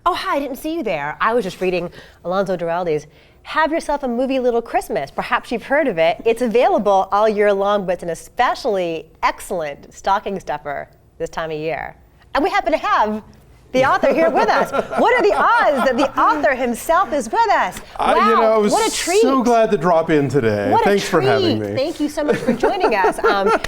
Oh, hi, I didn't see you there. I was just reading Alonso Duralde's Have Yourself a Movie Little Christmas. Perhaps you've heard of it. It's available all year long, but it's an especially excellent stocking stuffer this time of year. And we happen to have the author here with us. What are the odds that the author himself is with us? Wow, I was what a treat. so glad to drop in today. Thanks for having me. Thank you so much for joining us.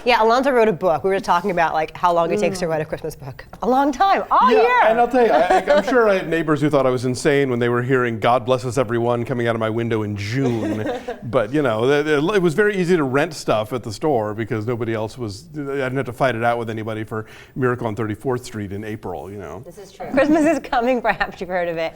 Yeah, Alonso wrote a book. We were talking about like how long it takes to write a Christmas book. A long time, all year. And I'll tell you, I'm sure I had neighbors who thought I was insane when they were hearing God Bless Us Everyone coming out of my window in June. But you know, it was very easy to rent stuff at the store because nobody else was, I didn't have to fight it out with anybody for Miracle on 34th Street in April, you know. This is true. Christmas is coming, perhaps you've heard of it.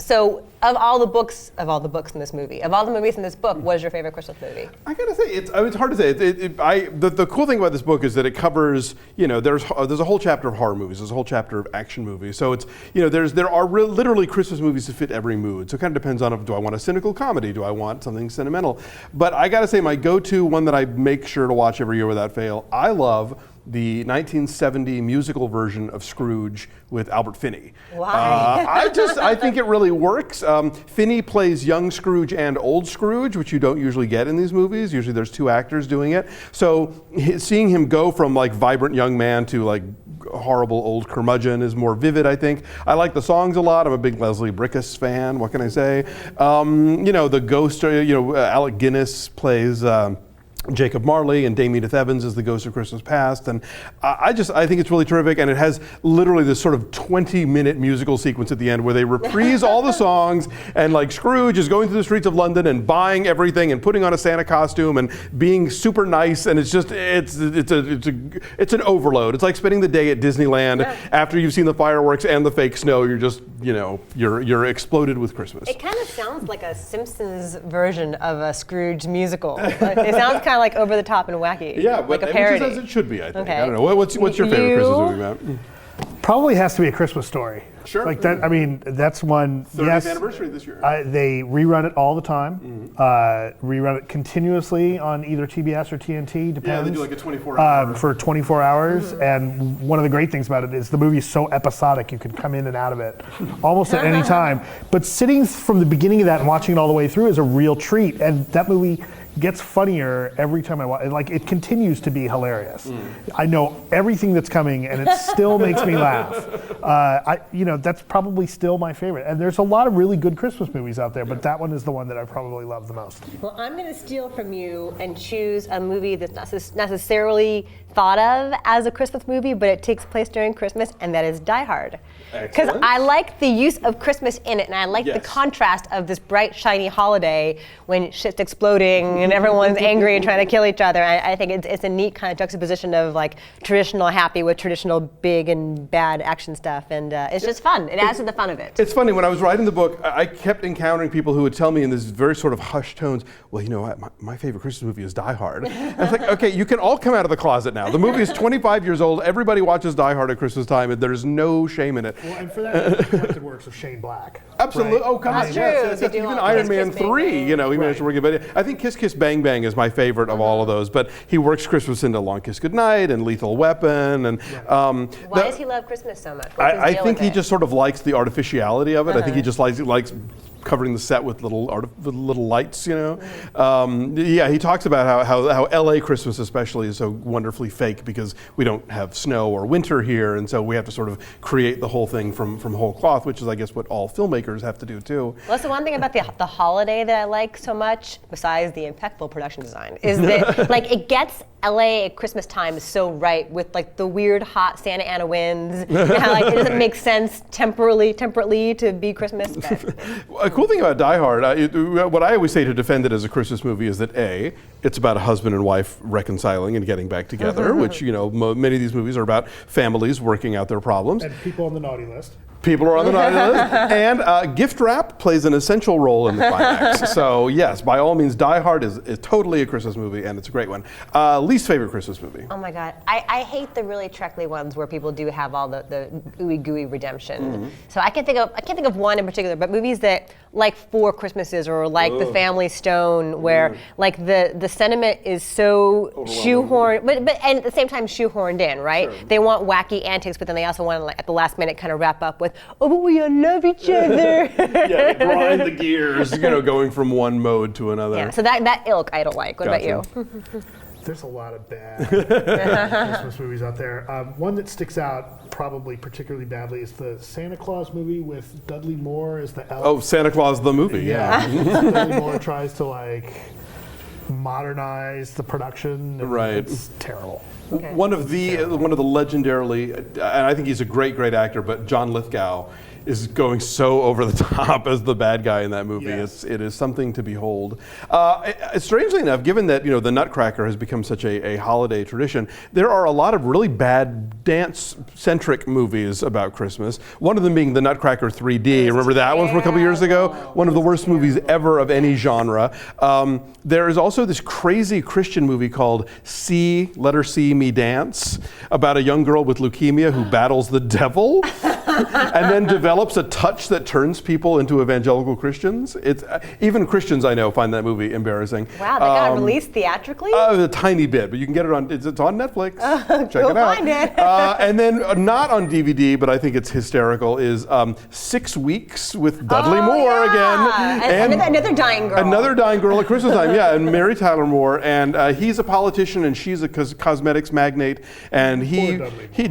So of all the books in this movie, of all the movies in this book, what is your favorite Christmas movie? I gotta say, it's hard to say. The cool thing about this book is that it covers, you know, there's a whole chapter of horror movies, there's a whole chapter of action movies. So it's, you know, there are literally Christmas movies to fit every mood. So it kind of depends on, do I want a cynical comedy? Do I want something sentimental? But I gotta say, my go-to one that I make sure to watch every year without fail, I love the 1970 musical version of Scrooge with Albert Finney. Why? I think it really works. Finney plays young Scrooge and old Scrooge, which you don't usually get in these movies. Usually there's two actors doing it. So seeing him go from like vibrant young man to like horrible old curmudgeon is more vivid, I think. I like the songs a lot. I'm a big Leslie Bricusse fan. What can I say? You know, the ghost, Alec Guinness plays Jacob Marley, and Dame Edith Evans is the Ghost of Christmas Past, and I think it's really terrific, and it has literally this sort of 20-minute musical sequence at the end where they reprise all the songs, and like Scrooge is going through the streets of London and buying everything and putting on a Santa costume and being super nice, and it's an overload. It's like spending the day at Disneyland after you've seen the fireworks and the fake snow. You're just, you know, you're exploded with Christmas. It kind of sounds like a Simpsons version of a Scrooge musical. It sounds kind of like over the top and wacky. Yeah, but like a parody. Which is as it should be, I think. Okay. I don't know. What's your favorite Christmas movie, Matt? Probably has to be A Christmas Story. Sure. Like that. I mean, that's one. 30th anniversary this year. They rerun it all the time. Rerun it continuously on either TBS or TNT. Depends. Yeah, they do like a 24-hour. For 24 hours. And one of the great things about it is the movie is so episodic. You can come in and out of it almost at any time. But sitting from the beginning of that and watching it all the way through is a real treat. And that movie gets funnier every time I watch it. Like, it continues to be hilarious. I know everything that's coming, and it still makes me laugh. That's probably still my favorite. And there's a lot of really good Christmas movies out there, but that one is the one that I probably love the most. Well, I'm going to steal from you and choose a movie that's not necessarily thought of as a Christmas movie, but it takes place during Christmas, and that is Die Hard. Because I like the use of Christmas in it, and I like the contrast of this bright, shiny holiday when shit's exploding and everyone's angry and trying to kill each other. I think it's a neat kind of juxtaposition of like traditional happy with traditional big and bad action stuff, and it's just fun. It adds to the fun of it. It's funny, when I was writing the book, I kept encountering people who would tell me in this very sort of hushed tones, well, you know what, my favorite Christmas movie is Die Hard. I was like, okay, you can all come out of the closet now. The movie is 25 years old. Everybody watches Die Hard at Christmas time, and there's no shame in it. Well, and for that, collected works of Shane Black. Absolutely. Right? Oh, come on. That's true. Yes, even Iron Man 3, you know, he managed to work it. But I think Kiss Kiss Bang Bang is my favorite of all of those. But he works Christmas into Long Kiss Goodnight and Lethal Weapon. And why does he love Christmas so much? I think he just sort of likes the artificiality of it. I think he just likes covering the set with little lights, you know. He talks about how LA Christmas especially is so wonderfully fake because we don't have snow or winter here, and so we have to sort of create the whole thing from whole cloth, which is, I guess, what all filmmakers have to do too. Well, that's the one thing about the holiday that I like so much, besides the impeccable production design, is that like it gets LA at Christmas time is so right with like the weird hot Santa Ana winds, and how like it doesn't make sense temporally to be Christmas. A cool thing about Die Hard, what I always say to defend it as a Christmas movie is that A, it's about a husband and wife reconciling and getting back together, which, you know, many of these movies are about families working out their problems. And people on the naughty list. People are on the naughty list. And gift wrap plays an essential role in the climax. So yes, by all means, Die Hard is totally a Christmas movie, and it's a great one. Least favorite Christmas movie? Oh my God, I hate the really Trekley ones where people do have all the ooey gooey redemption. So I can't think of one in particular, but movies that like Four Christmases or like The Family Stone, where like the sentiment is so shoehorned, but and at the same time shoehorned in, right? Sure. They want wacky antics, but then they also want to like at the last minute kind of wrap up with with, oh, but we all love each other. Yeah, they grind the gears, going from one mode to another. Yeah, so that ilk I don't like. What about you? There's a lot of bad Christmas movies out there. One that sticks out probably particularly badly is the Santa Claus movie with Dudley Moore as the elf. Oh, Santa Claus the movie, yeah. Dudley Moore tries to modernize the production. And right. It's terrible. Okay. One of the legendarily, and I think he's a great actor, but John Lithgow is going so over the top as the bad guy in that movie. Yes. It is something to behold. Strangely enough, given that the Nutcracker has become such a holiday tradition, there are a lot of really bad dance-centric movies about Christmas. One of them being the Nutcracker 3D. Remember that one from a couple years ago? One of the worst movies ever of any genre. There is also this crazy Christian movie called Letter C, Me Dance, about a young girl with leukemia who battles the devil and then develops a touch that turns people into evangelical Christians. It's even Christians I know find that movie embarrassing. Wow, they got it released theatrically? A tiny bit, but you can get it on. It's on Netflix. Check it out. Find it. And then not on DVD, but I think it's hysterical. Is 6 Weeks with Dudley Moore again, and another dying girl. Another dying girl at Christmas time. Yeah, and Mary Tyler Moore, and he's a politician and she's a cosmetics magnate, and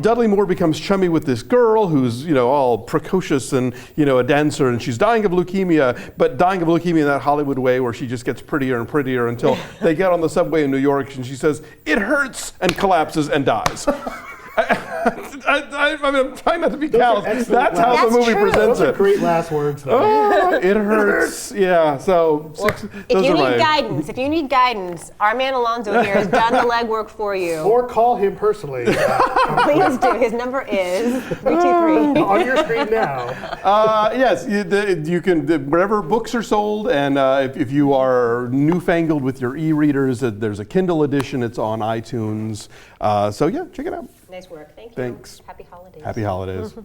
Dudley Moore becomes chummy with this girl who's all precocious and a dancer, and she's dying of leukemia, but dying of leukemia in that Hollywood way where she just gets prettier and prettier until they get on the subway in New York and she says, "It hurts," and collapses and dies. I'm trying not to be callous. That's how the movie presents Those are it. great last words, though. Oh, it hurts. Yeah. So if you need guidance, our man Alonso here has done the legwork for you. Or call him personally. Please do. His number is 323. On your screen now. Yes, you can wherever books are sold, and if you are newfangled with your e-readers, there's a Kindle edition. It's on iTunes. So yeah, check it out. Nice work. Thank you. Thanks. Happy holidays. Happy holidays.